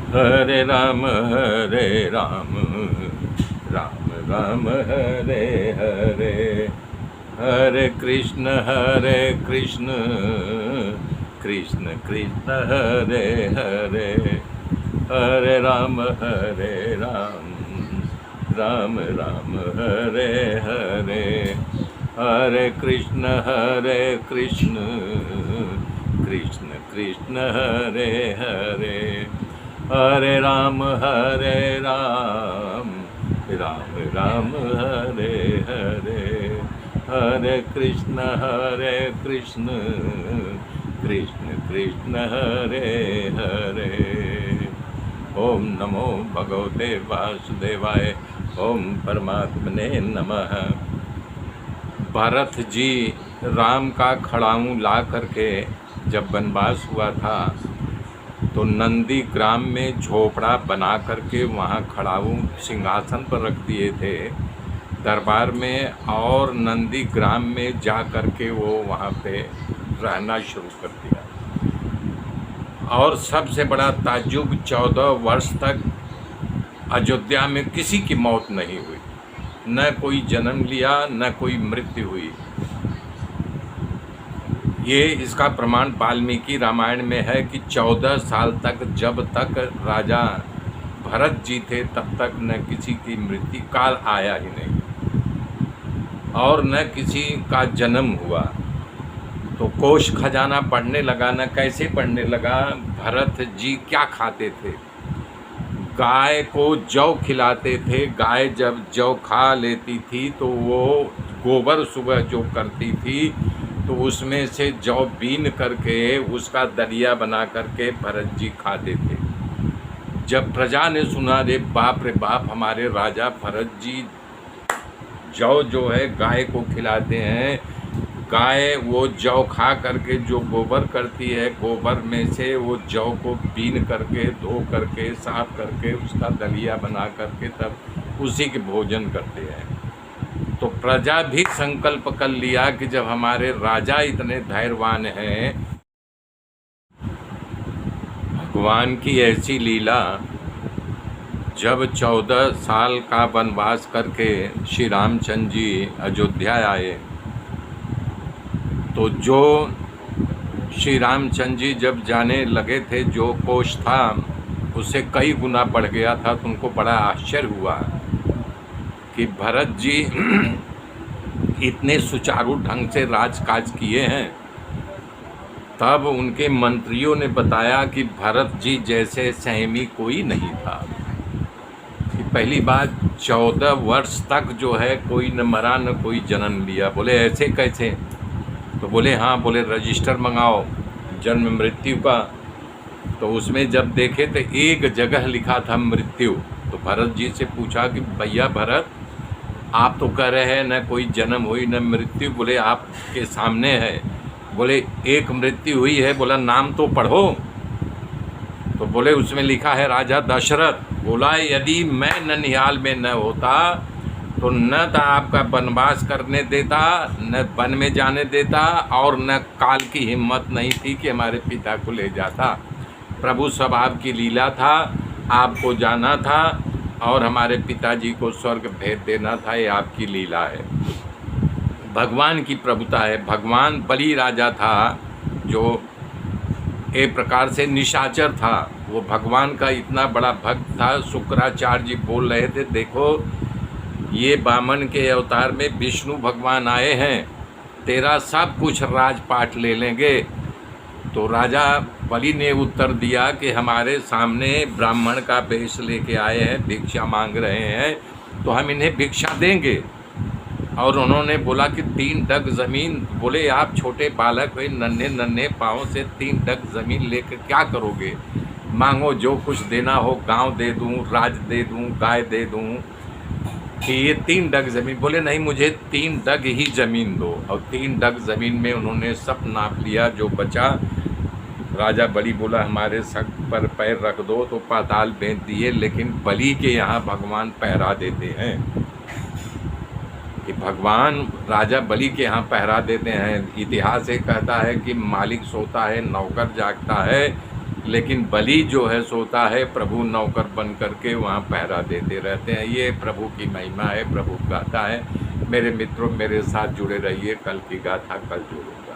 हरे राम राम राम हरे हरे, हरे कृष्ण कृष्ण कृष्ण हरे हरे, हरे राम राम राम हरे हरे, हरे कृष्ण कृष्ण कृष्ण हरे हरे, हरे राम राम राम हरे हरे, हरे कृष्ण कृष्ण कृष्ण हरे हरे। ओम नमो भगवते वासुदेवाय, ओम परमात्मने नमः। भरत जी राम का खड़ाऊँ ला करके जब वनवास हुआ था तो नंदी ग्राम में झोपड़ा बना करके वहाँ खड़ाऊँ सिंहासन पर रख दिए थे दरबार में, और नंदी ग्राम में जा करके वो वहाँ पे रहना शुरू कर दिया। और सबसे बड़ा ताज्जुब, 14 वर्ष तक अयोध्या में किसी की मौत नहीं हुई, न कोई जन्म लिया न कोई मृत्यु हुई। ये इसका प्रमाण वाल्मीकि रामायण में है कि 14 साल तक, जब तक राजा भरत जी थे तब तक न किसी की मृत्यु काल आया ही नहीं और न किसी का जन्म हुआ। तो कोश खजाना बढ़ने लगा, न कैसे बढ़ने लगा। भरत जी क्या खाते थे? गाय को जौ खिलाते थे। गाय जब जौ खा लेती थी तो वो गोबर सुबह जो करती थी तो उसमें से जौ बीन करके उसका दलिया बना करके भरत जी खाते थे। जब प्रजा ने सुना, रे बाप हमारे राजा भरत जी जौ जो है गाय को खिलाते हैं, गाय वो जौ खा करके जो गोबर करती है, गोबर में से वो जौ को बीन करके, धो करके, साफ करके उसका दलिया बना करके तब उसी के भोजन करते हैं। तो प्रजा भी संकल्प कर लिया कि जब हमारे राजा इतने धैर्यवान हैं, भगवान की ऐसी लीला, जब 14 साल का वनवास करके श्री रामचंद्र जी अयोध्या आए तो जो श्री रामचंद्र जी जब जाने लगे थे, जो कोष था उससे कई गुना बढ़ गया था। तो उनको बड़ा आश्चर्य हुआ कि भरत जी इतने सुचारू ढंग से राजकाज किए हैं। तब उनके मंत्रियों ने बताया कि भरत जी जैसे संयमी कोई नहीं था। कि पहली बात, 14 वर्ष तक जो है कोई न मरा न कोई जन्म लिया। बोले ऐसे कैसे? तो बोले हाँ, बोले रजिस्टर मंगाओ जन्म मृत्यु का। तो उसमें जब देखे तो एक जगह लिखा था मृत्यु। तो भरत जी से पूछा कि भैया भरत, आप तो कह रहे हैं न कोई जन्म हुई न मृत्यु। बोले आपके सामने है। बोले एक मृत्यु हुई है। बोला नाम तो पढ़ो। तो बोले उसमें लिखा है राजा दशरथ। बोला यदि मैं ननिहाल में न होता तो न तो आपका वनवास करने देता, न वन में जाने देता, और न काल की हिम्मत नहीं थी कि हमारे पिता को ले जाता। प्रभु स्वभाव की लीला था, आपको जाना था और हमारे पिताजी को स्वर्ग भेज देना था। ये आपकी लीला है, भगवान की प्रभुता है। भगवान बलि राजा था जो एक प्रकार से निशाचर था, वो भगवान का इतना बड़ा भक्त था। शुक्राचार्य जी बोल रहे थे, देखो ये बामन के अवतार में विष्णु भगवान आए हैं, तेरा सब कुछ राजपाट ले लेंगे। तो राजा बलि ने उत्तर दिया कि हमारे सामने ब्राह्मण का वेश लेके आए हैं, भिक्षा मांग रहे हैं, तो हम इन्हें भिक्षा देंगे। और उन्होंने बोला कि 3 डग ज़मीन। बोले आप छोटे बालक हुए, नन्हे नन्हे पाँव से 3 डग ज़मीन लेकर क्या करोगे? मांगो, जो कुछ देना हो, गांव दे दूं, राज दे दूं, गाय दे दूं, कि ये 3 डग ज़मीन। बोले नहीं, मुझे 3 डग ही ज़मीन दो। और 3 डग ज़मीन में उन्होंने सब नाप लिया जो बचा। राजा बलि बोला हमारे सर पर पैर रख दो, तो पाताल भेज दिए। लेकिन बलि के यहाँ भगवान पहरा देते हैं, कि भगवान राजा बलि के यहाँ पहरा देते हैं। इतिहास ये कहता है कि मालिक सोता है, नौकर जागता है, लेकिन बलि जो है सोता है प्रभु नौकर बन करके वहाँ पहरा देते रहते हैं। ये प्रभु की महिमा है, प्रभु गाथा है। मेरे मित्रों, मेरे साथ जुड़े रहिए, कल की गाथा कल जुड़े।